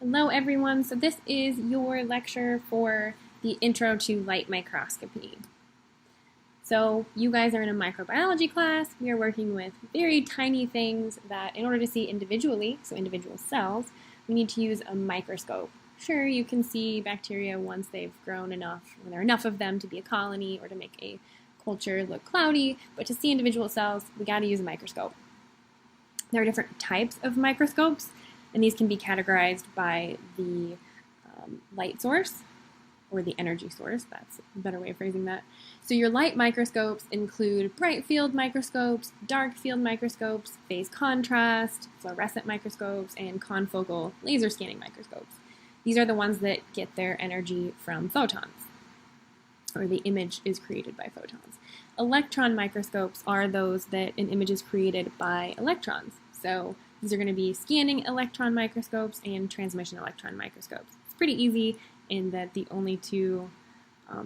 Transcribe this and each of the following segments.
Hello everyone, so this is your lecture for the Intro to Light Microscopy. So you guys are in a microbiology class. We are working with very tiny things that in order to see individually, so individual cells, we need to use a microscope. Sure, you can see bacteria once they've grown enough, when there are enough of them to be a colony or to make a culture look cloudy, but to see individual cells, we got to use a microscope. There are different types of microscopes, and these can be categorized by the light source or the energy source. That's a better way of phrasing that. So your light microscopes include bright field microscopes, dark field microscopes, phase contrast, fluorescent microscopes, and confocal laser scanning microscopes. These are the ones that get their energy from photons, or the image is created by photons. Electron microscopes are those that an image is created by electrons. So these are going to be scanning electron microscopes and transmission electron microscopes. It's pretty easy in that the only two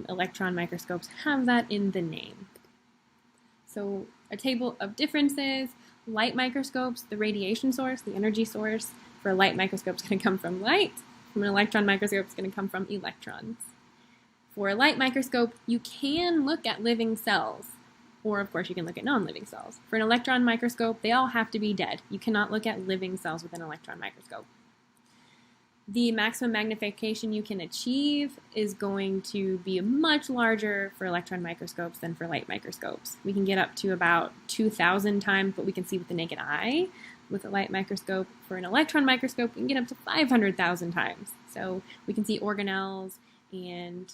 electron microscopes have that in the name. So a table of differences: light microscopes, the radiation source, the energy source for a light microscope is going to come from light. From an electron microscope, it's going to come from electrons. For a light microscope, you can look at living cells, or of course you can look at non-living cells. For an electron microscope, they all have to be dead. You cannot look at living cells with an electron microscope. The maximum magnification you can achieve is going to be much larger for electron microscopes than for light microscopes. We can get up to about 2,000 times what we can see with the naked eye with a light microscope. For an electron microscope, we can get up to 500,000 times. So we can see organelles and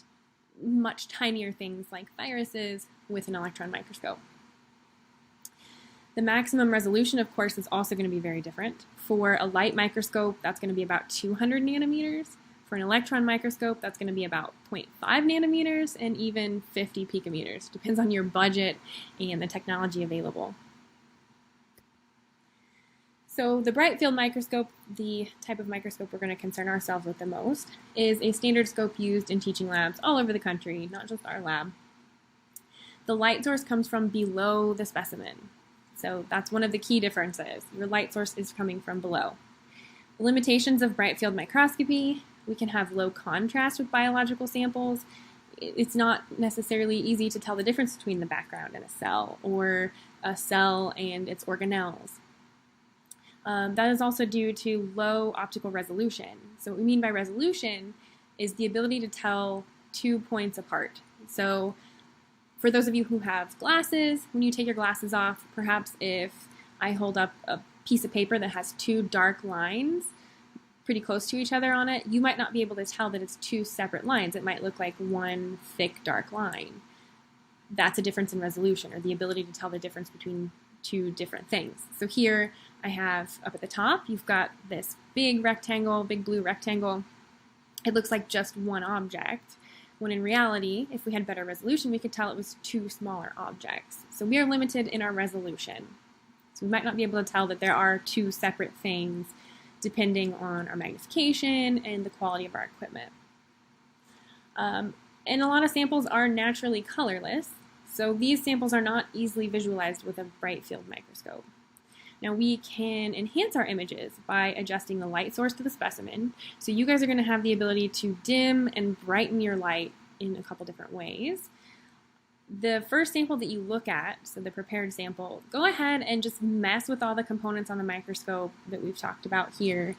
much tinier things like viruses with an electron microscope. The maximum resolution, of course, is also going to be very different. For a light microscope, that's going to be about 200 nanometers. For an electron microscope, that's going to be about 0.5 nanometers and even 50 picometers. Depends on your budget and the technology available. So the bright field microscope, the type of microscope we're going to concern ourselves with the most, is a standard scope used in teaching labs all over the country, not just our lab. The light source comes from below the specimen. So that's one of the key differences. Your light source is coming from below. The limitations of bright field microscopy: we can have low contrast with biological samples. It's not necessarily easy to tell the difference between the background and a cell, or a cell and its organelles. That is also due to low optical resolution. So what we mean by resolution is the ability to tell 2 points apart. So for those of you who have glasses, when you take your glasses off, perhaps if I hold up a piece of paper that has two dark lines pretty close to each other on it, you might not be able to tell that it's two separate lines. It might look like one thick dark line. That's a difference in resolution, or the ability to tell the difference between two different things. So here I have up at the top, you've got this big rectangle, big blue rectangle. It looks like just one object, when in reality, if we had better resolution, we could tell it was two smaller objects. So we are limited in our resolution. So we might not be able to tell that there are two separate things depending on our magnification and the quality of our equipment. And a lot of samples are naturally colorless. So these samples are not easily visualized with a bright field microscope. Now we can enhance our images by adjusting the light source to the specimen. So you guys are going to have the ability to dim and brighten your light in a couple different ways. The first sample that you look at, so the prepared sample, go ahead and just mess with all the components on the microscope that we've talked about here.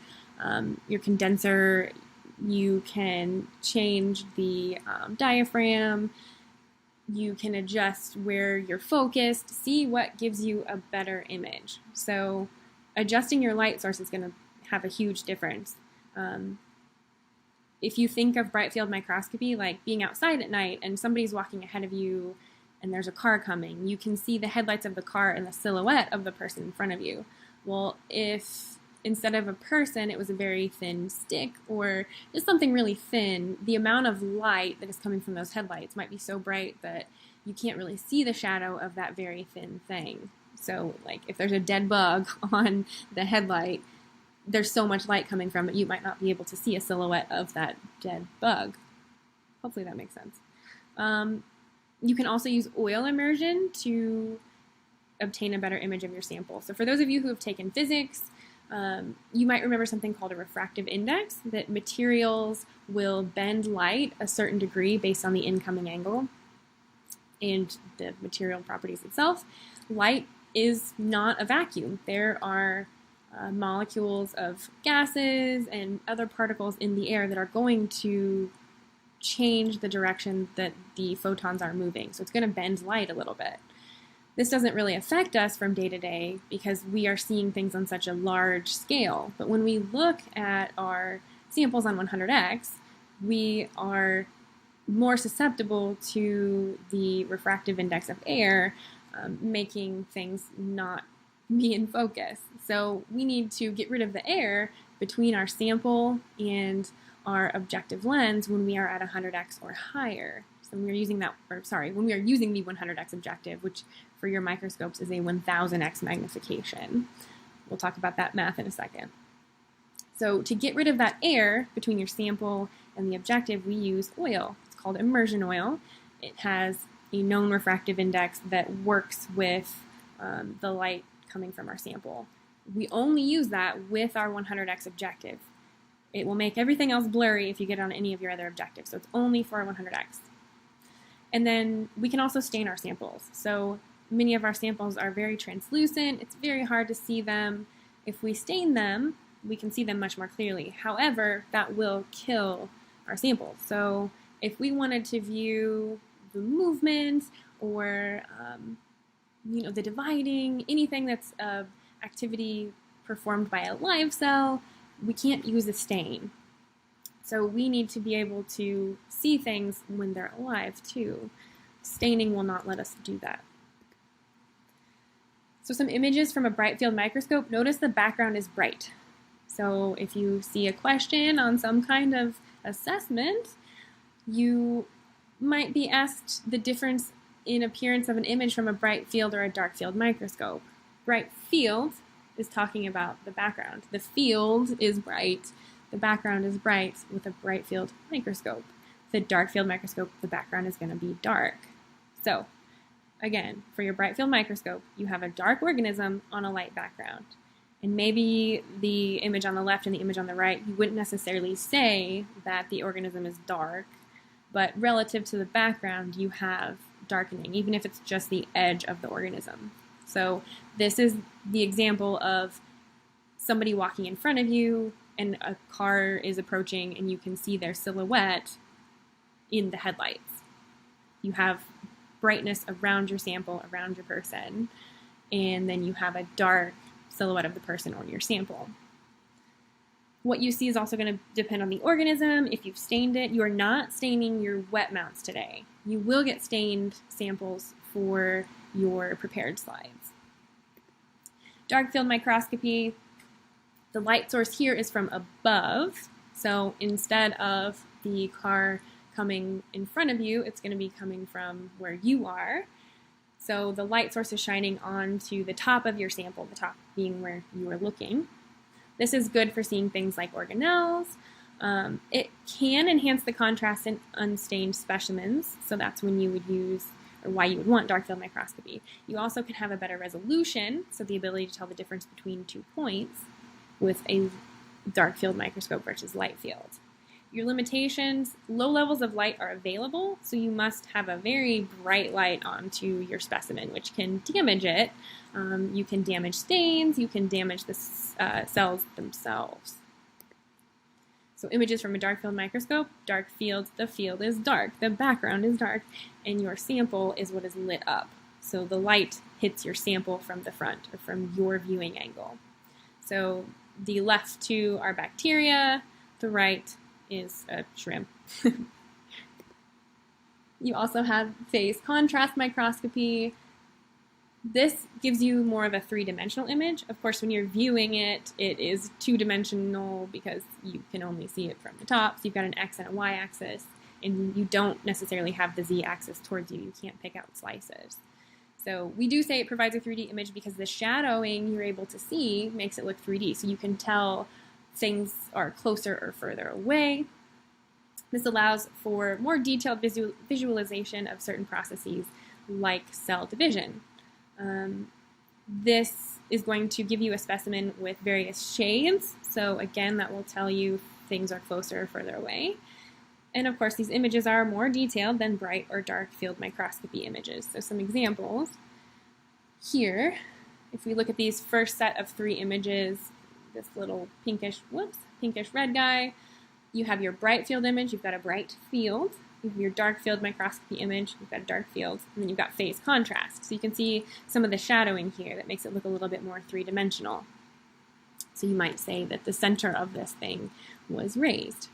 Your condenser, you can change the diaphragm. You can adjust where you're focused, see what gives you a better image. So adjusting your light source is going to have a huge difference. If you think of bright field microscopy like being outside at night and somebody's walking ahead of you and there's a car coming, you can see the headlights of the car and the silhouette of the person in front of you. Well, if instead of a person, it was a very thin stick or just something really thin, the amount of light that is coming from those headlights might be so bright that you can't really see the shadow of that very thin thing. So like if there's a dead bug on the headlight, there's so much light coming from it, you might not be able to see a silhouette of that dead bug. Hopefully that makes sense. You can also use oil immersion to obtain a better image of your sample. So for those of you who have taken physics, You might remember something called a refractive index, that materials will bend light a certain degree based on the incoming angle and the material properties itself. Light is not a vacuum. There are molecules of gases and other particles in the air that are going to change the direction that the photons are moving. So it's going to bend light a little bit. This doesn't really affect us from day to day because we are seeing things on such a large scale. But when we look at our samples on 100x, we are more susceptible to the refractive index of air, making things not be in focus. So we need to get rid of the air between our sample and our objective lens when we are at 100x or higher. So when we are using when we are using the 100x objective, which for your microscopes is a 1000x magnification. We'll talk about that math in a second. So to get rid of that air between your sample and the objective, we use oil. It's called immersion oil. It has a known refractive index that works with the light coming from our sample. We only use that with our 100x objective. It will make everything else blurry if you get it on any of your other objectives, so it's only for our 100x. And then we can also stain our samples. So many of our samples are very translucent. It's very hard to see them. If we stain them, we can see them much more clearly. However, that will kill our samples. So if we wanted to view the movement or the dividing, anything that's activity performed by a live cell, we can't use a stain. So we need to be able to see things when they're alive too. Staining will not let us do that. So some images from a bright field microscope. Notice the background is bright. So if you see a question on some kind of assessment, you might be asked the difference in appearance of an image from a bright field or a dark field microscope. Bright field is talking about the background. The field is bright. The background is bright with a bright field microscope. The dark field microscope, the background is going to be dark. So again, for your bright field microscope, you have a dark organism on a light background. And maybe the image on the left and the image on the right, you wouldn't necessarily say that the organism is dark, but relative to the background, you have darkening, even if it's just the edge of the organism. So this is the example of somebody walking in front of you and a car is approaching and you can see their silhouette in the headlights. You have brightness around your sample, around your person, and then you have a dark silhouette of the person on your sample. What you see is also going to depend on the organism. If you've stained it, you are not staining your wet mounts today. You will get stained samples for your prepared slides. Dark field microscopy, the light source here is from above. So instead of the car coming in front of you, it's going to be coming from where you are. So the light source is shining onto the top of your sample, the top being where you are looking. This is good for seeing things like organelles. It can enhance the contrast in unstained specimens, so that's when you would use, or why you would want dark field microscopy. You also can have a better resolution, so the ability to tell the difference between 2 points with a dark field microscope versus light field. Your limitations, low levels of light are available, so you must have a very bright light onto your specimen, which can damage it. You can damage stains, you can damage the cells themselves. So images from a dark field microscope, dark field, the field is dark, the background is dark, and your sample is what is lit up. So the light hits your sample from the front, or from your viewing angle. So the left two are bacteria, the right is a shrimp. You also have phase contrast microscopy. This gives you more of a three-dimensional image. Of course, when you're viewing it, it is two-dimensional because you can only see it from the top. So you've got an X and a Y axis, and you don't necessarily have the Z axis towards you. You can't pick out slices. So we do say it provides a 3D image because the shadowing you're able to see makes it look 3D. So you can tell things are closer or further away. This allows for more detailed visualization of certain processes like cell division. This is going to give you a specimen with various shades. So again, that will tell you things are closer or further away. And of course, these images are more detailed than bright or dark field microscopy images. So some examples here, if we look at these first set of 3 images, this little pinkish red guy, you have your bright field image, you've got a bright field. You have your dark field microscopy image, you've got a dark field, and then you've got phase contrast. So you can see some of the shadowing here that makes it look a little bit more 3-dimensional. So you might say that the center of this thing was raised.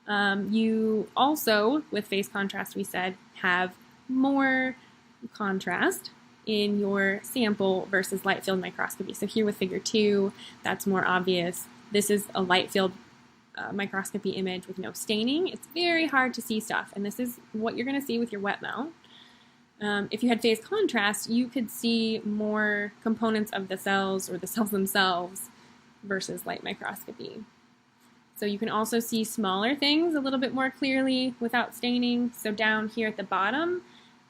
You also, with phase contrast, we said, have more contrast in your sample versus light field microscopy. So here with figure 2, that's more obvious. This is a light field microscopy image with no staining. It's very hard to see stuff, and this is what you're going to see with your wet mount. If you had phase contrast, you could see more components of the cells or the cells themselves versus light microscopy. So you can also see smaller things a little bit more clearly without staining. So down here at the bottom,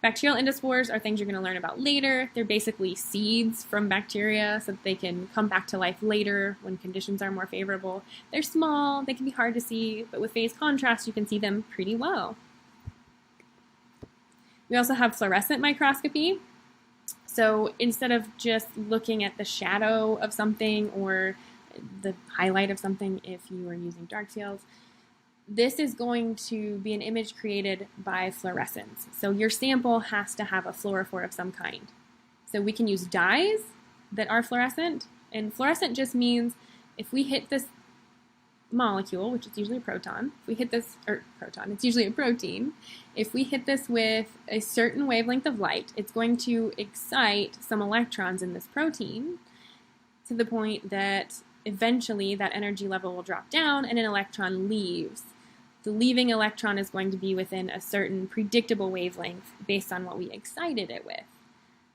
bacterial endospores are things you're going to learn about later. They're basically seeds from bacteria so that they can come back to life later when conditions are more favorable. They're small, they can be hard to see, but with phase contrast you can see them pretty well. We also have fluorescent microscopy. So instead of just looking at the shadow of something or the highlight of something if you are using dark fields, this is going to be an image created by fluorescence. So your sample has to have a fluorophore of some kind. So we can use dyes that are fluorescent, and fluorescent just means if we hit this molecule, which is usually a proton, if we hit this, or proton, it's usually a protein, if we hit this with a certain wavelength of light, it's going to excite some electrons in this protein to the point that eventually that energy level will drop down and an electron leaves. The leaving electron is going to be within a certain predictable wavelength based on what we excited it with.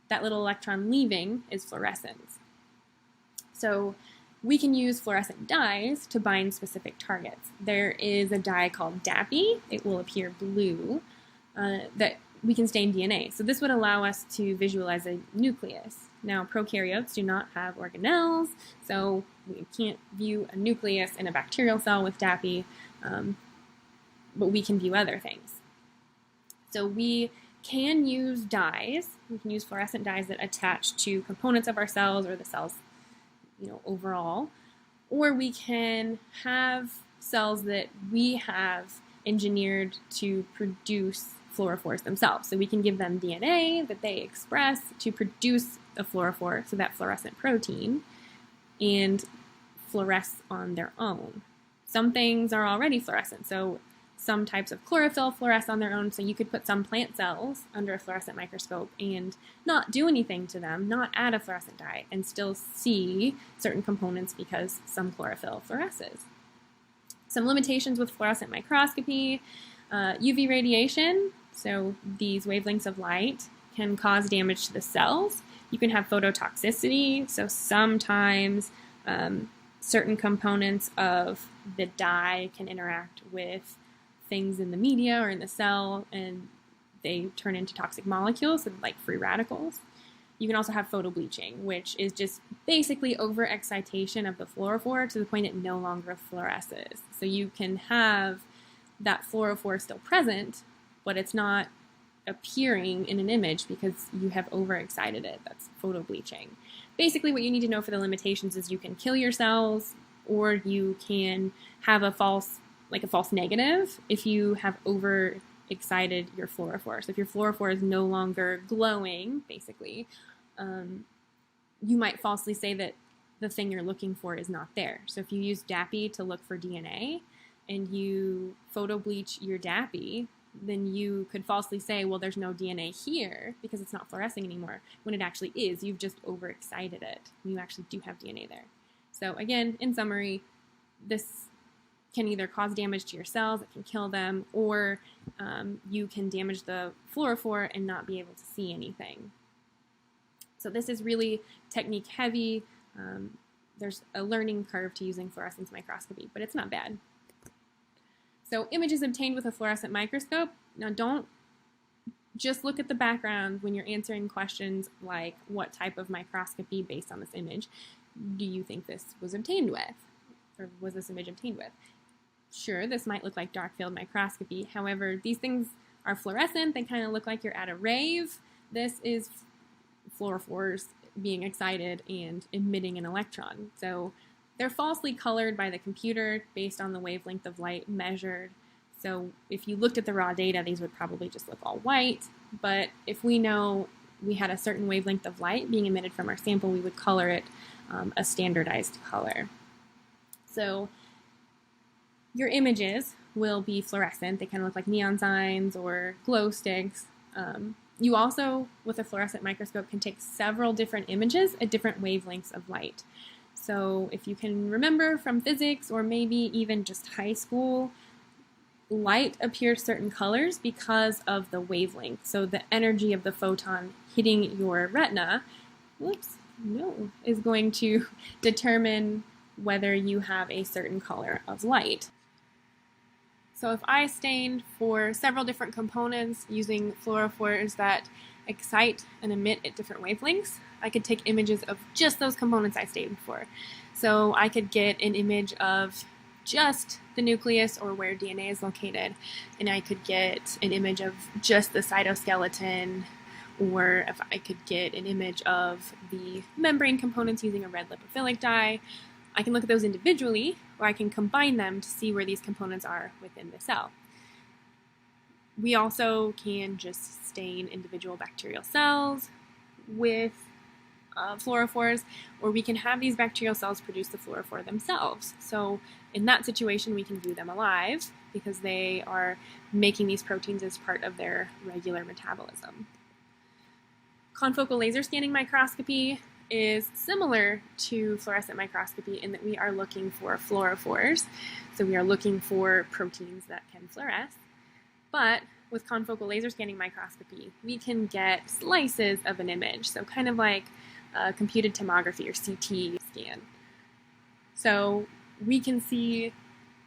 That little electron leaving is fluorescence. So we can use fluorescent dyes to bind specific targets. There is a dye called DAPI. It will appear blue that we can stain DNA. So this would allow us to visualize a nucleus. Now, prokaryotes do not have organelles, so we can't view a nucleus in a bacterial cell with DAPI, but we can view other things. So we can use dyes. We can use fluorescent dyes that attach to components of our cells or the cells, overall. Or we can have cells that we have engineered to produce fluorophores themselves. So we can give them DNA that they express to produce a fluorophore, so that fluorescent protein, and fluoresce on their own. Some things are already fluorescent, so some types of chlorophyll fluoresce on their own, so you could put some plant cells under a fluorescent microscope and not do anything to them, not add a fluorescent dye, and still see certain components because some chlorophyll fluoresces. Some limitations with fluorescent microscopy, UV radiation, so these wavelengths of light can cause damage to the cells. You can have phototoxicity, so sometimes certain components of the dye can interact with things in the media or in the cell, and they turn into toxic molecules, like free radicals. You can also have photobleaching, which is just basically overexcitation of the fluorophore to the point it no longer fluoresces. So you can have that fluorophore still present, but it's not appearing in an image because you have overexcited it. That's photobleaching. Basically, what you need to know for the limitations is you can kill your cells, or you can have a false negative if you have overexcited your fluorophore. So if your fluorophore is no longer glowing, basically, you might falsely say that the thing you're looking for is not there. So if you use DAPI to look for DNA and you photobleach your DAPI, then you could falsely say, well, there's no DNA here because it's not fluorescing anymore, when it actually is. You've just overexcited it. You actually do have DNA there. So again, in summary, this can either cause damage to your cells, it can kill them, or you can damage the fluorophore and not be able to see anything. So this is really technique heavy. There's a learning curve to using fluorescence microscopy, but it's not bad. So images obtained with a fluorescent microscope. Now don't just look at the background when you're answering questions like what type of microscopy based on this image do you think this was obtained with, or was this image obtained with? Sure, this might look like dark field microscopy. However, these things are fluorescent. They kind of look like you're at a rave. This is fluorophores being excited and emitting an electron. So they're falsely colored by the computer based on the wavelength of light measured. So if you looked at the raw data, these would probably just look all white. But if we know we had a certain wavelength of light being emitted from our sample, we would color it a standardized color. So your images will be fluorescent. They kind of look like neon signs or glow sticks. You also, with a fluorescent microscope, can take several different images at different wavelengths of light. So if you can remember from physics or maybe even just high school, light appears certain colors because of the wavelength. So the energy of the photon hitting your retina, is going to determine whether you have a certain color of light. So if I stained for several different components using fluorophores that excite and emit at different wavelengths, I could take images of just those components I stained for. So I could get an image of just the nucleus or where DNA is located, and I could get an image of just the cytoskeleton, or if I could get an image of the membrane components using a red lipophilic dye. I can look at those individually, or I can combine them to see where these components are within the cell. We also can just stain individual bacterial cells with fluorophores, or we can have these bacterial cells produce the fluorophore themselves. So in that situation, we can view them alive because they are making these proteins as part of their regular metabolism. Confocal laser scanning microscopy is similar to fluorescent microscopy in that we are looking for fluorophores. So we are looking for proteins that can fluoresce. But with confocal laser scanning microscopy, we can get slices of an image. So kind of like a computed tomography or CT scan. So we can see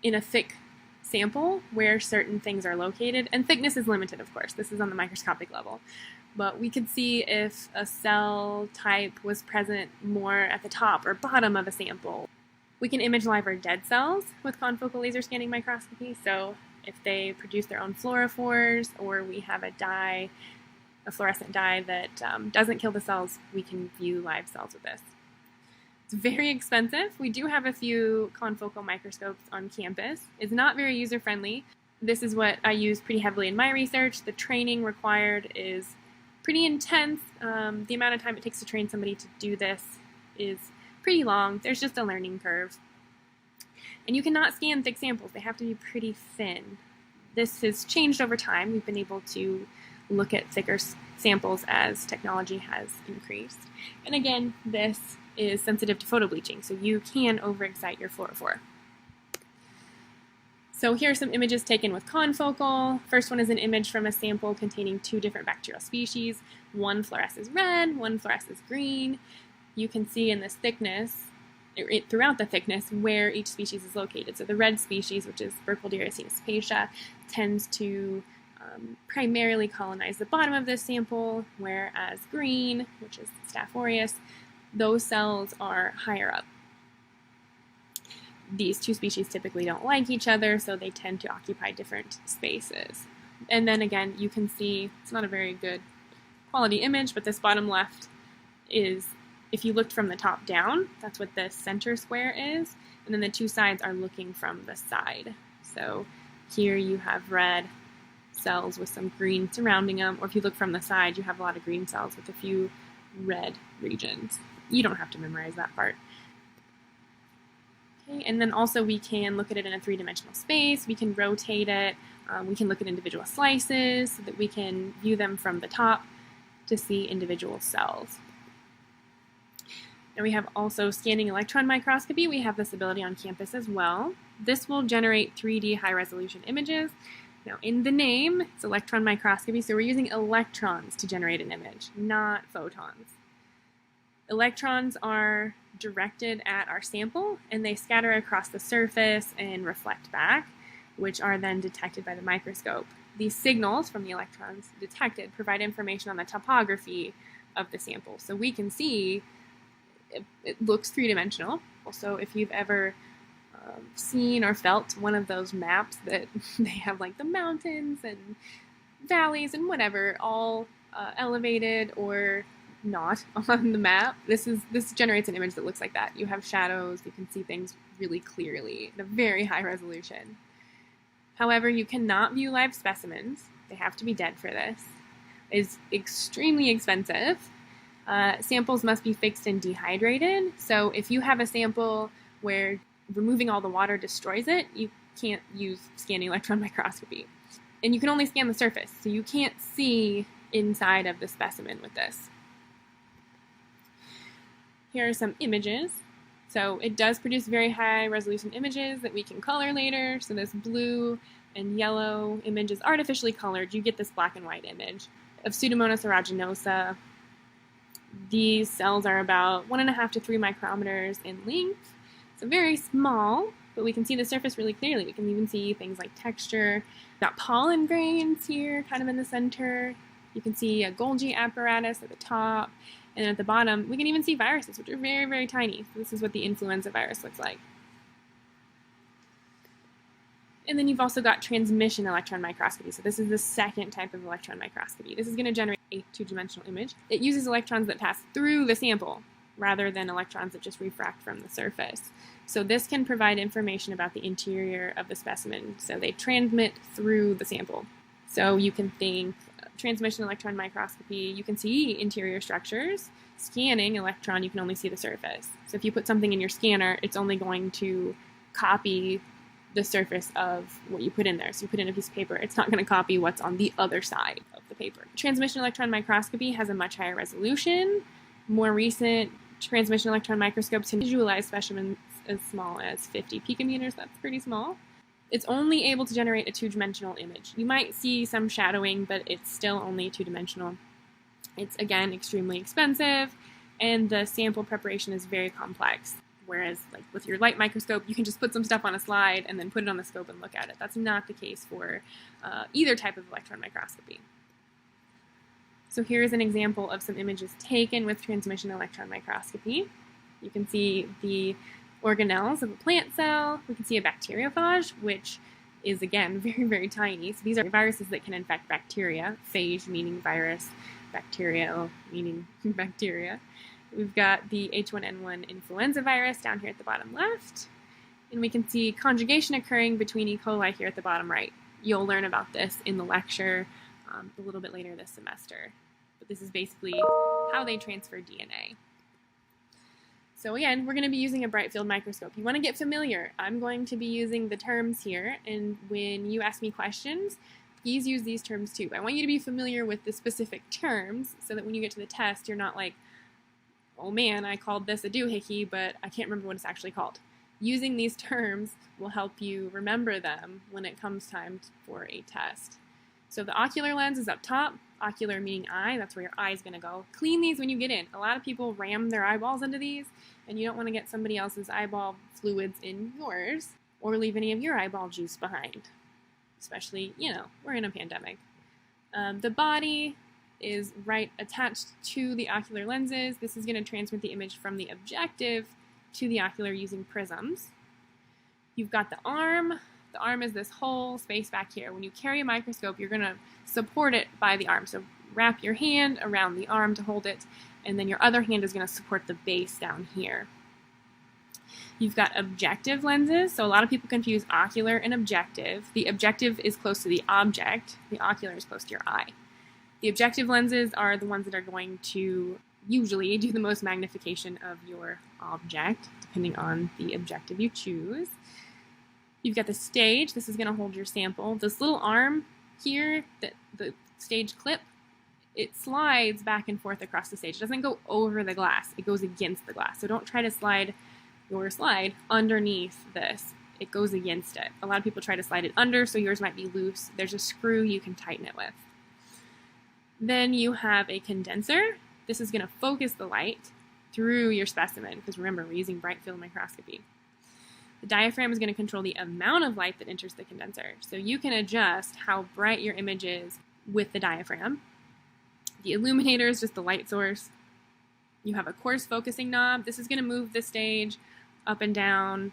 in a thick sample where certain things are located, and thickness is limited, of course. This is on the microscopic level. But we could see if a cell type was present more at the top or bottom of a sample. We can image live or dead cells with confocal laser scanning microscopy. So if they produce their own fluorophores, or we have a dye, a fluorescent dye that doesn't kill the cells, we can view live cells with this. It's very expensive. We do have a few confocal microscopes on campus. It's not very user-friendly. This is what I use pretty heavily in my research. The training required is pretty intense. The amount of time it takes to train somebody to do this is pretty long. There's just a learning curve. And you cannot scan thick samples. They have to be pretty thin. This has changed over time. We've been able to look at thicker samples as technology has increased. And again, this is sensitive to photobleaching, so you can overexcite your fluorophore. So here are some images taken with confocal. First one is an image from a sample containing two different bacterial species. One fluoresces red, one fluoresces green. You can see in this thickness, throughout the thickness, where each species is located. So the red species, which is Burkholderia sinuspacia, tends to primarily colonize the bottom of this sample, whereas green, which is Staph aureus, those cells are higher up. These two species typically don't like each other, so they tend to occupy different spaces. And then again, you can see, it's not a very good quality image, but this bottom left is, if you looked from the top down, that's what the center square is, and then the two sides are looking from the side. So here you have red cells with some green surrounding them, or if you look from the side, you have a lot of green cells with a few red regions. You don't have to memorize that part. Okay, and then also we can look at it in a three-dimensional space. We can rotate it. We can look at individual slices so that we can view them from the top to see individual cells. And we have also scanning electron microscopy. We have this ability on campus as well. This will generate 3D high-resolution images. Now, in the name, it's electron microscopy, so we're using electrons to generate an image, not photons. Electrons are directed at our sample, and they scatter across the surface and reflect back, which are then detected by the microscope. the signals from the electrons detected provide information on the topography of the sample. So we can see it looks three-dimensional. Also, if you've ever seen or felt one of those maps that they have like the mountains and valleys and whatever all elevated or not on the map, this generates an image that looks like that. You have shadows, you can see things really clearly at a very high resolution. However, you cannot view live specimens. They have to be dead for this. It's extremely expensive. Samples must be fixed and dehydrated. So if you have a sample where removing all the water destroys it, you can't use scanning electron microscopy. And you can only scan the surface, so you can't see inside of the specimen with this. Here are some images. So it does produce very high resolution images that we can color later. So this blue and yellow image is artificially colored. You get this black and white image of Pseudomonas aeruginosa. These cells are about 1.5 to 3 micrometers in length. So very small, but we can see the surface really clearly. We can even see things like texture. We've got pollen grains here, kind of in the center. You can see a Golgi apparatus at the top. And at the bottom, we can even see viruses, which are very, very tiny. So this is what the influenza virus looks like. And then you've also got transmission electron microscopy. So this is the second type of electron microscopy. This is going to generate a two-dimensional image. It uses electrons that pass through the sample rather than electrons that just refract from the surface. So this can provide information about the interior of the specimen. So they transmit through the sample. So you can think transmission electron microscopy, you can see interior structures. Scanning electron, you can only see the surface. So if you put something in your scanner, it's only going to copy the surface of what you put in there. So you put in a piece of paper, it's not going to copy what's on the other side of the paper. Transmission electron microscopy has a much higher resolution. More recent transmission electron microscopes can visualize specimens as small as 50 picometers. That's pretty small. It's only able to generate a two-dimensional image. You might see some shadowing, but it's still only two-dimensional. It's, again, extremely expensive, and the sample preparation is very complex. Whereas, like with your light microscope, you can just put some stuff on a slide and then put it on the scope and look at it. That's not the case for either type of electron microscopy. So here's an example of some images taken with transmission electron microscopy. You can see the organelles of a plant cell. We can see a bacteriophage, which is, again, very, very tiny. So these are viruses that can infect bacteria. Phage meaning virus, bacterial meaning bacteria. We've got the H1N1 influenza virus down here at the bottom left. And we can see conjugation occurring between E. coli here at the bottom right. You'll learn about this in the lecture a little bit later this semester. But this is basically how they transfer DNA. So again, we're going to be using a bright field microscope. You want to get familiar. I'm going to be using the terms here, and when you ask me questions, please use these terms too. I want you to be familiar with the specific terms so that when you get to the test, you're not like, oh man, I called this a doohickey, but I can't remember what it's actually called. Using these terms will help you remember them when it comes time for a test. So the ocular lens is up top. Ocular meaning eye, that's where your eye is going to go. Clean these when you get in. A lot of people ram their eyeballs into these, and you don't want to get somebody else's eyeball fluids in yours or leave any of your eyeball juice behind. Especially, we're in a pandemic. The body is right attached to the ocular lenses. This is going to transmit the image from the objective to the ocular using prisms. You've got the arm. The arm is this whole space back here. When you carry a microscope, you're going to support it by the arm. So wrap your hand around the arm to hold it, and then your other hand is going to support the base down here. You've got objective lenses. So a lot of people confuse ocular and objective. The objective is close to the object. The ocular is close to your eye. The objective lenses are the ones that are going to usually do the most magnification of your object, depending on the objective you choose. You've got the stage. This is going to hold your sample. This little arm here, the stage clip, it slides back and forth across the stage. It doesn't go over the glass. It goes against the glass. So don't try to slide your slide underneath this. It goes against it. A lot of people try to slide it under, so yours might be loose. There's a screw you can tighten it with. Then you have a condenser. This is going to focus the light through your specimen, because remember, we're using bright field microscopy. The diaphragm is going to control the amount of light that enters the condenser. So you can adjust how bright your image is with the diaphragm. The illuminator is just the light source. You have a coarse focusing knob. This is going to move the stage up and down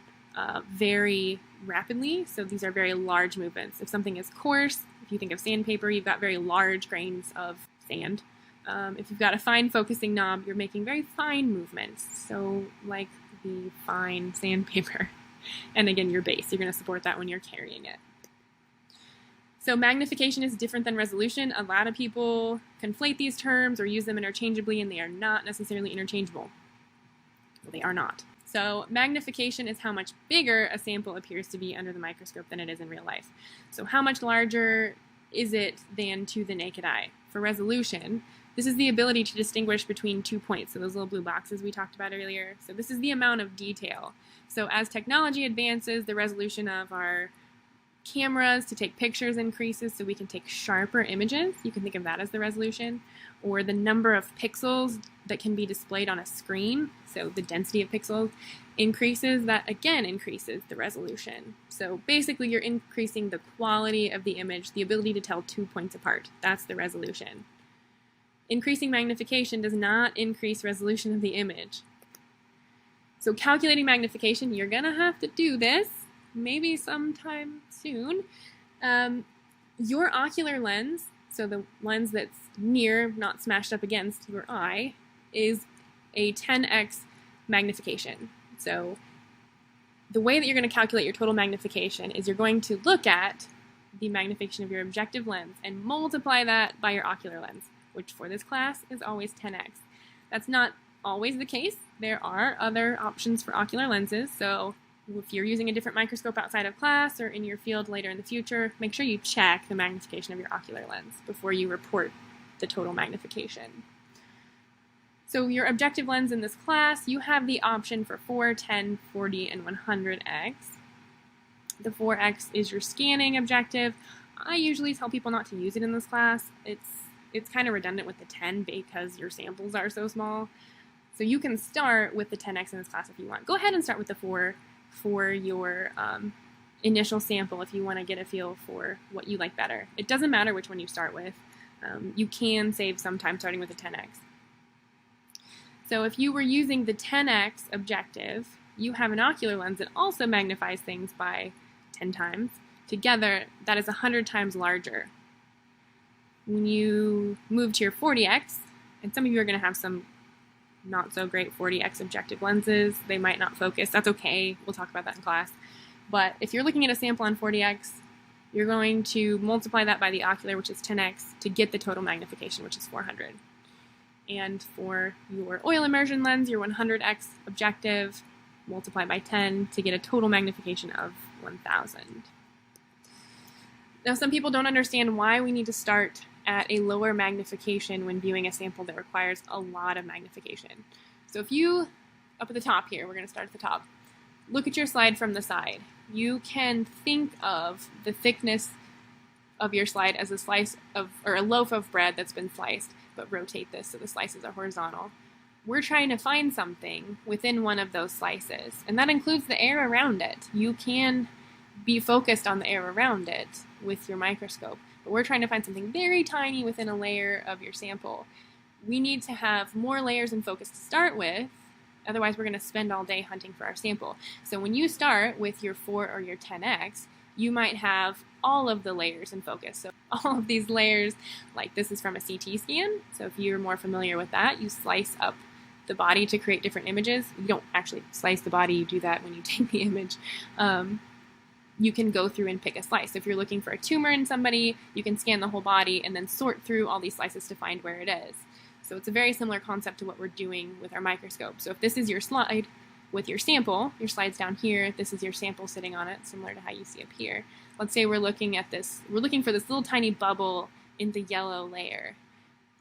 very rapidly. So these are very large movements. If something is coarse, if you think of sandpaper, you've got very large grains of sand. If you've got a fine focusing knob, you're making very fine movements. So like the fine sandpaper. And again, your base, you're going to support that when you're carrying it. So magnification is different than resolution. A lot of people conflate these terms or use them interchangeably, and they are not necessarily interchangeable. Well, they are not. So magnification is how much bigger a sample appears to be under the microscope than it is in real life. So how much larger is it than to the naked eye? For resolution, this is the ability to distinguish between 2 points, so those little blue boxes we talked about earlier. So this is the amount of detail. So as technology advances, the resolution of our cameras to take pictures increases so we can take sharper images. You can think of that as the resolution. Or the number of pixels that can be displayed on a screen, so the density of pixels increases, that again increases the resolution. So basically you're increasing the quality of the image, the ability to tell 2 points apart. That's the resolution. Increasing magnification does not increase resolution of the image. So calculating magnification, you're going to have to do this, maybe sometime soon. Your ocular lens, so the lens that's near, not smashed up against your eye, is a 10x magnification. So the way that you're going to calculate your total magnification is you're going to look at the magnification of your objective lens and multiply that by your ocular lens, which for this class is always 10x. That's not always the case. There are other options for ocular lenses, so if you're using a different microscope outside of class or in your field later in the future, make sure you check the magnification of your ocular lens before you report the total magnification. So your objective lens in this class, you have the option for 4, 10, 40, and 100x. The 4x is your scanning objective. I usually tell people not to use it in this class. It's kind of redundant with the 10 because your samples are so small. So you can start with the 10x in this class if you want. Go ahead and start with the 4 for your initial sample if you want to get a feel for what you like better. It doesn't matter which one you start with. You can save some time starting with the 10x. So if you were using the 10x objective, you have an ocular lens that also magnifies things by 10 times. Together, that is 100 times larger. When you move to your 40x, and some of you are going to have some not so great 40x objective lenses, they might not focus. That's okay. We'll talk about that in class. But if you're looking at a sample on 40x, you're going to multiply that by the ocular, which is 10x, to get the total magnification, which is 400. And for your oil immersion lens, your 100x objective, multiply by 10 to get a total magnification of 1000. Now, some people don't understand why we need to start at a lower magnification when viewing a sample that requires a lot of magnification. So if you, up at the top here, we're going to start at the top, look at your slide from the side. You can think of the thickness of your slide as a slice of, or a loaf of bread that's been sliced, but rotate this so the slices are horizontal. We're trying to find something within one of those slices, and that includes the air around it. You can be focused on the air around it with your microscope, but we're trying to find something very tiny within a layer of your sample. We need to have more layers in focus to start with, otherwise we're going to spend all day hunting for our sample. So when you start with your 4 or your 10x, you might have all of the layers in focus. So all of these layers, like this is from a CT scan, so if you're more familiar with that, you slice up the body to create different images. You don't actually slice the body, you do that when you take the image. You can go through and pick a slice. So if you're looking for a tumor in somebody, you can scan the whole body and then sort through all these slices to find where it is. So it's a very similar concept to what we're doing with our microscope. So if this is your slide with your sample, your slide's down here, this is your sample sitting on it, similar to how you see up here. Let's say we're looking at this, we're looking for this little tiny bubble in the yellow layer.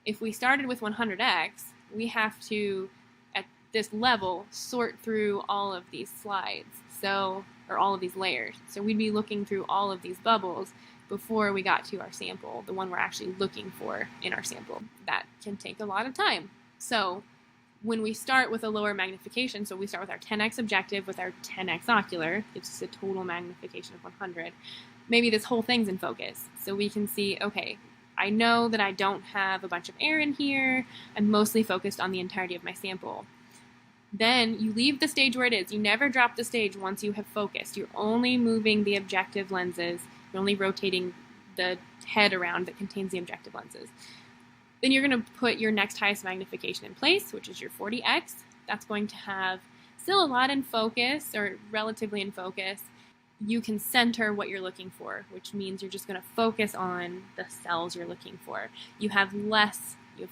If we started with 100x, we have to, at this level, sort through all of these slides, or all of these layers. So we'd be looking through all of these bubbles before we got to our sample, the one we're actually looking for in our sample. That can take a lot of time. So when we start with a lower magnification, so we start with our 10x objective with our 10x ocular, gives us a total magnification of 100, maybe this whole thing's in focus. So we can see, okay, I know that I don't have a bunch of air in here. I'm mostly focused on the entirety of my sample. Then you leave the stage where it is. You never drop the stage once you have focused. You're only moving the objective lenses. You're only rotating the head around that contains the objective lenses. Then you're going to put your next highest magnification in place, which is your 40x. That's going to have still a lot in focus, or relatively in focus. You can center what you're looking for, which means you're just going to focus on the cells you're looking for. You have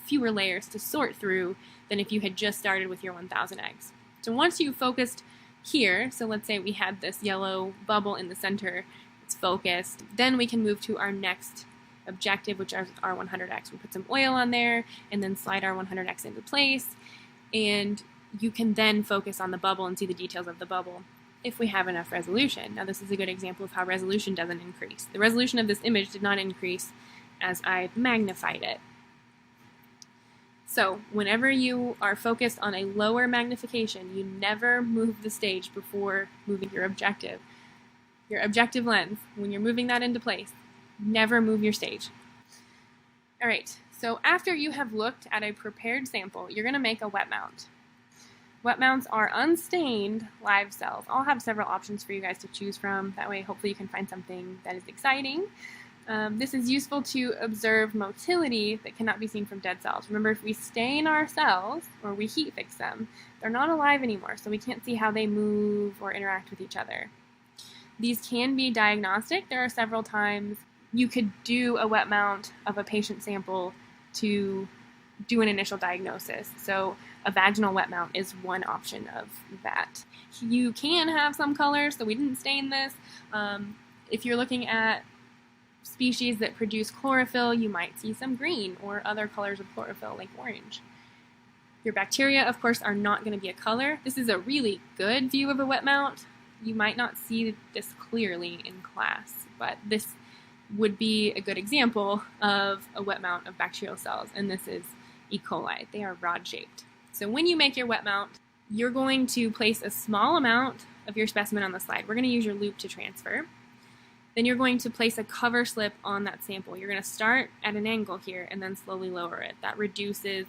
fewer layers to sort through than if you had just started with your 1000x. So once you focused here, so let's say we had this yellow bubble in the center, it's focused, then we can move to our next objective, which is our 100x. We put some oil on there and then slide our 100x into place, and you can then focus on the bubble and see the details of the bubble if we have enough resolution. Now this is a good example of how resolution doesn't increase. The resolution of this image did not increase as I magnified it. So whenever you are focused on a lower magnification, you never move the stage before moving your objective. Your objective lens, when you're moving that into place, never move your stage. All right, so after you have looked at a prepared sample, you're going to make a wet mount. Wet mounts are unstained live cells. I'll have several options for you guys to choose from. That way, hopefully you can find something that is exciting. This is useful to observe motility that cannot be seen from dead cells. Remember, if we stain our cells or we heat fix them, they're not alive anymore, so we can't see how they move or interact with each other. These can be diagnostic. There are several times you could do a wet mount of a patient sample to do an initial diagnosis. So a vaginal wet mount is one option of that. You can have some colors, so we didn't stain this. If you're looking at species that produce chlorophyll, you might see some green or other colors of chlorophyll like orange. Your bacteria, of course, are not going to be a color. This is a really good view of a wet mount. You might not see this clearly in class, but this would be a good example of a wet mount of bacterial cells, and this is E. coli. They are rod-shaped. So when you make your wet mount, you're going to place a small amount of your specimen on the slide. We're going to use your loop to transfer. Then you're going to place a cover slip on that sample. You're going to start at an angle here and then slowly lower it. That reduces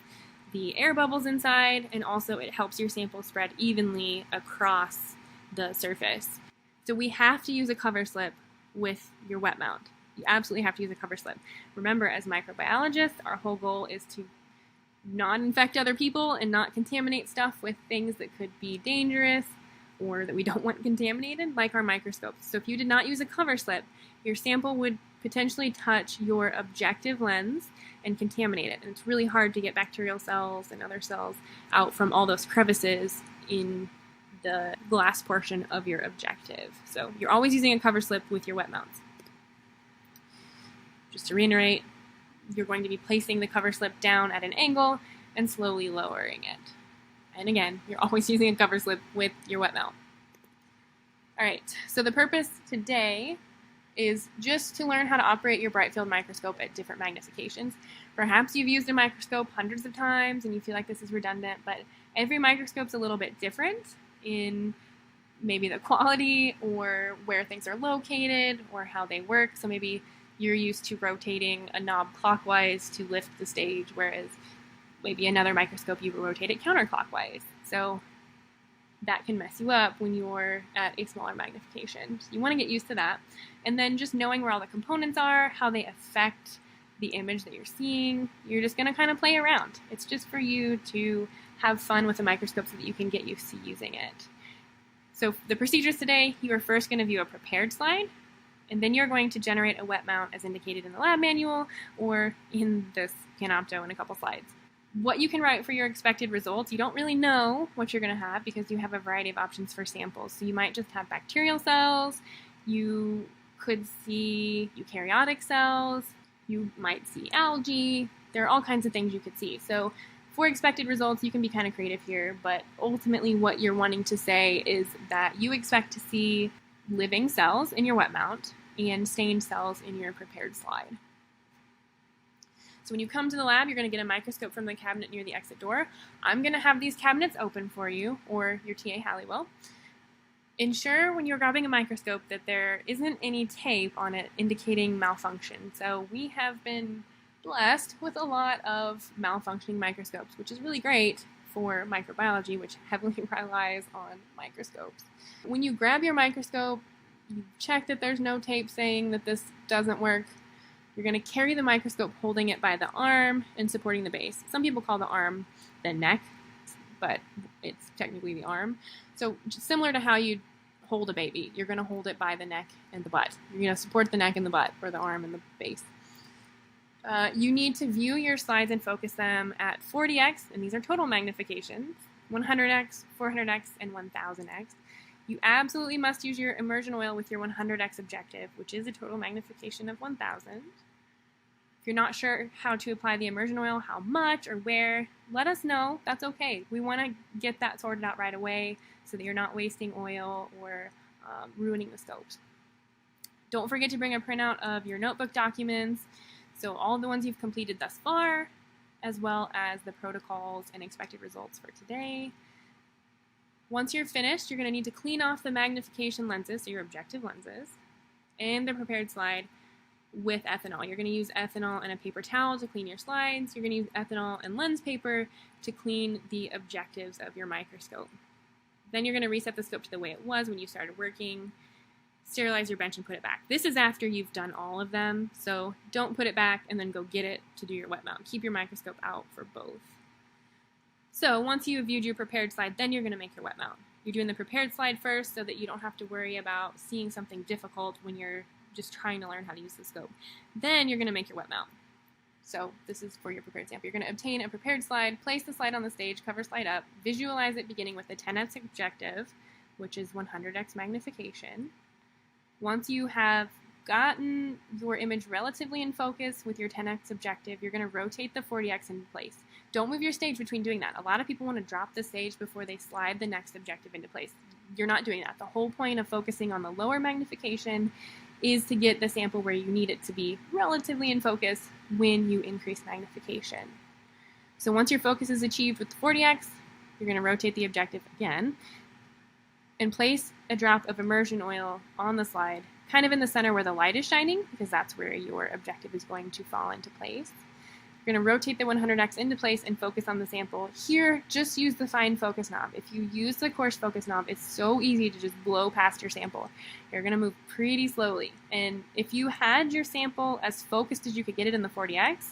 the air bubbles inside, and also it helps your sample spread evenly across the surface. So we have to use a cover slip with your wet mount. You absolutely have to use a cover slip. Remember, as microbiologists, our whole goal is to not infect other people and not contaminate stuff with things that could be dangerous or that we don't want contaminated, like our microscopes. So if you did not use a cover slip, your sample would potentially touch your objective lens and contaminate it. And it's really hard to get bacterial cells and other cells out from all those crevices in the glass portion of your objective. So you're always using a cover slip with your wet mounts. Just to reiterate, you're going to be placing the cover slip down at an angle and slowly lowering it. And again, you're always using a cover slip with your wet mount. All right, so the purpose today is just to learn how to operate your bright field microscope at different magnifications. Perhaps you've used a microscope hundreds of times and you feel like this is redundant, but every microscope's a little bit different in maybe the quality or where things are located or how they work. So maybe you're used to rotating a knob clockwise to lift the stage, whereas maybe another microscope you will rotate it counterclockwise. So that can mess you up when you're at a smaller magnification. So you want to get used to that. And then just knowing where all the components are, how they affect the image that you're seeing, you're just going to kind of play around. It's just for you to have fun with the microscope so that you can get used to using it. So the procedures today, you are first going to view a prepared slide, and then you're going to generate a wet mount as indicated in the lab manual or in this Panopto in a couple slides. What you can write for your expected results, you don't really know what you're going to have because you have a variety of options for samples. So you might just have bacterial cells, you could see eukaryotic cells, you might see algae, there are all kinds of things you could see. So for expected results, you can be kind of creative here, but ultimately what you're wanting to say is that you expect to see living cells in your wet mount and stained cells in your prepared slide. So when you come to the lab, you're going to get a microscope from the cabinet near the exit door. I'm going to have these cabinets open for you, or your TA Hallie will. Ensure when you're grabbing a microscope that there isn't any tape on it indicating malfunction. So we have been blessed with a lot of malfunctioning microscopes, which is really great for microbiology, which heavily relies on microscopes. When you grab your microscope, you check that there's no tape saying that this doesn't work. You're going to carry the microscope holding it by the arm and supporting the base. Some people call the arm the neck, but it's technically the arm. So similar to how you hold a baby, you're going to hold it by the neck and the butt. You're going to support the neck and the butt, or the arm and the base. You need to view your slides and focus them at 40x, and these are total magnifications, 100x, 400x, and 1000x. You absolutely must use your immersion oil with your 100x objective, which is a total magnification of 1000. If you're not sure how to apply the immersion oil, how much or where, let us know. That's okay. We want to get that sorted out right away so that you're not wasting oil or ruining the scopes. Don't forget to bring a printout of your notebook documents, so all the ones you've completed thus far, as well as the protocols and expected results for today. Once you're finished, you're going to need to clean off the magnification lenses, so your objective lenses, and the prepared slide with ethanol. You're going to use ethanol and a paper towel to clean your slides. You're going to use ethanol and lens paper to clean the objectives of your microscope. Then you're going to reset the scope to the way it was when you started working, sterilize your bench, and put it back. This is after you've done all of them, so don't put it back and then go get it to do your wet mount. Keep your microscope out for both. So once you've viewed your prepared slide, then you're going to make your wet mount. You're doing the prepared slide first so that you don't have to worry about seeing something difficult when you're just trying to learn how to use the scope. Then you're going to make your wet mount. So this is for your prepared sample. You're going to obtain a prepared slide, place the slide on the stage, cover slide up, visualize it beginning with the 10x objective, which is 100x magnification. Once you have gotten your image relatively in focus with your 10x objective, you're going to rotate the 40x into place. Don't move your stage between doing that. A lot of people want to drop the stage before they slide the next objective into place. You're not doing that. The whole point of focusing on the lower magnification is to get the sample where you need it to be relatively in focus when you increase magnification. So once your focus is achieved with the 40x, you're going to rotate the objective again and place a drop of immersion oil on the slide, kind of in the center where the light is shining, because that's where your objective is going to fall into place. You're going to rotate the 100x into place and focus on the sample. Here, just use the fine focus knob. If you use the coarse focus knob, it's so easy to just blow past your sample. You're going to move pretty slowly. And if you had your sample as focused as you could get it in the 40x,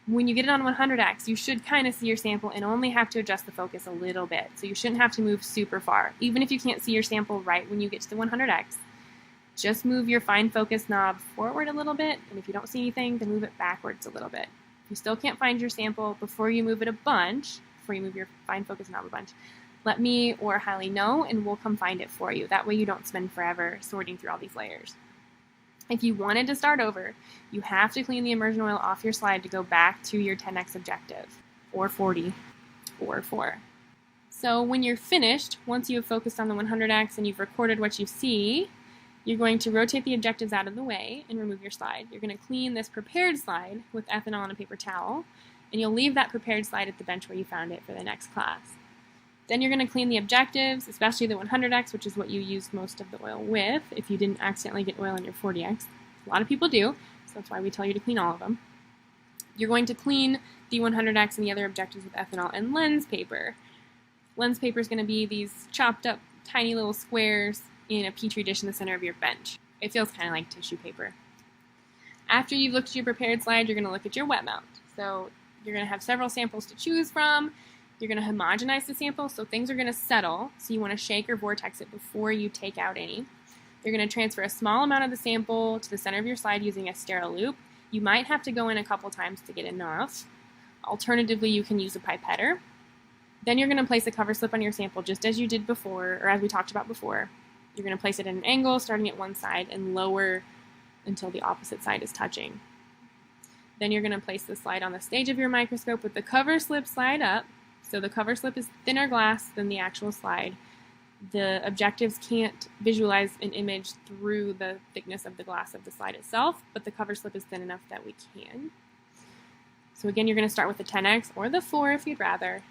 when you get it on 100x, you should kind of see your sample and only have to adjust the focus a little bit. So you shouldn't have to move super far, even if you can't see your sample right when you get to the 100x. Just move your fine focus knob forward a little bit, and if you don't see anything, then move it backwards a little bit. If you still can't find your sample before you move it a bunch, before you move your fine focus knob a bunch, let me or Hallie know, and we'll come find it for you. That way you don't spend forever sorting through all these layers. If you wanted to start over, you have to clean the immersion oil off your slide to go back to your 10x objective, or 40, or 4. So when you're finished, once you have focused on the 100x and you've recorded what you see, you're going to rotate the objectives out of the way and remove your slide. You're going to clean this prepared slide with ethanol and a paper towel, and you'll leave that prepared slide at the bench where you found it for the next class. Then you're going to clean the objectives, especially the 100x, which is what you used most of the oil with, if you didn't accidentally get oil in your 40x. A lot of people do, so that's why we tell you to clean all of them. You're going to clean the 100x and the other objectives with ethanol and lens paper. Lens paper is going to be these chopped up tiny little squares in a petri dish in the center of your bench. It feels kind of like tissue paper. After you've looked at your prepared slide, you're going to look at your wet mount. So you're going to have several samples to choose from. You're going to homogenize the sample, so things are going to settle. So you want to shake or vortex it before you take out any. You're going to transfer a small amount of the sample to the center of your slide using a sterile loop. You might have to go in a couple times to get enough. Alternatively, you can use a pipetter. Then you're going to place a cover slip on your sample just as you did before, or as we talked about before. You're going to place it at an angle, starting at one side, and lower until the opposite side is touching. Then you're going to place the slide on the stage of your microscope with the cover slip slide up. So the cover slip is thinner glass than the actual slide. The objectives can't visualize an image through the thickness of the glass of the slide itself, but the cover slip is thin enough that we can. So again, you're going to start with the 10x or the 4 if you'd rather,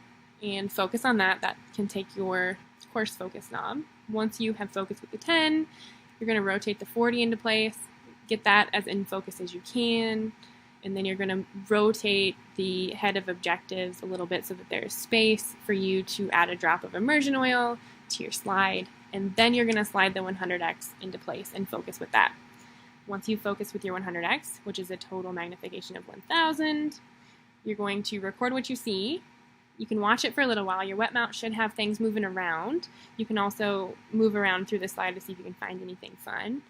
and focus on that. That can take your coarse focus knob. Once you have focused with the 10, you're going to rotate the 40 into place, get that as in focus as you can, and then you're going to rotate the head of objectives a little bit so that there's space for you to add a drop of immersion oil to your slide, and then you're going to slide the 100x into place and focus with that. Once you focus with your 100x, which is a total magnification of 1000, you're going to record what you see. You can watch it for a little while. Your wet mount should have things moving around. You can also move around through the slide to see if you can find anything fun.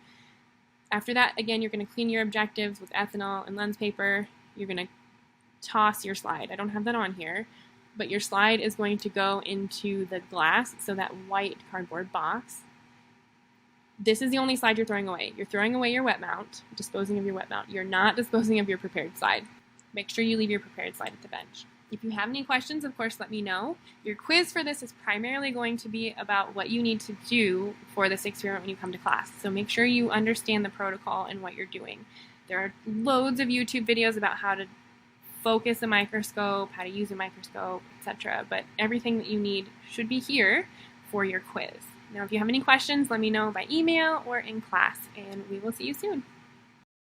After that, again, you're going to clean your objectives with ethanol and lens paper. You're going to toss your slide. I don't have that on here, but your slide is going to go into the glass, so that white cardboard box. This is the only slide you're throwing away. You're throwing away your wet mount, disposing of your wet mount. You're not disposing of your prepared slide. Make sure you leave your prepared slide at the bench. If you have any questions, of course, let me know. Your quiz for this is primarily going to be about what you need to do for this experiment when you come to class. So make sure you understand the protocol and what you're doing. There are loads of YouTube videos about how to focus a microscope, how to use a microscope, etc. But everything that you need should be here for your quiz. Now, if you have any questions, let me know by email or in class, and we will see you soon.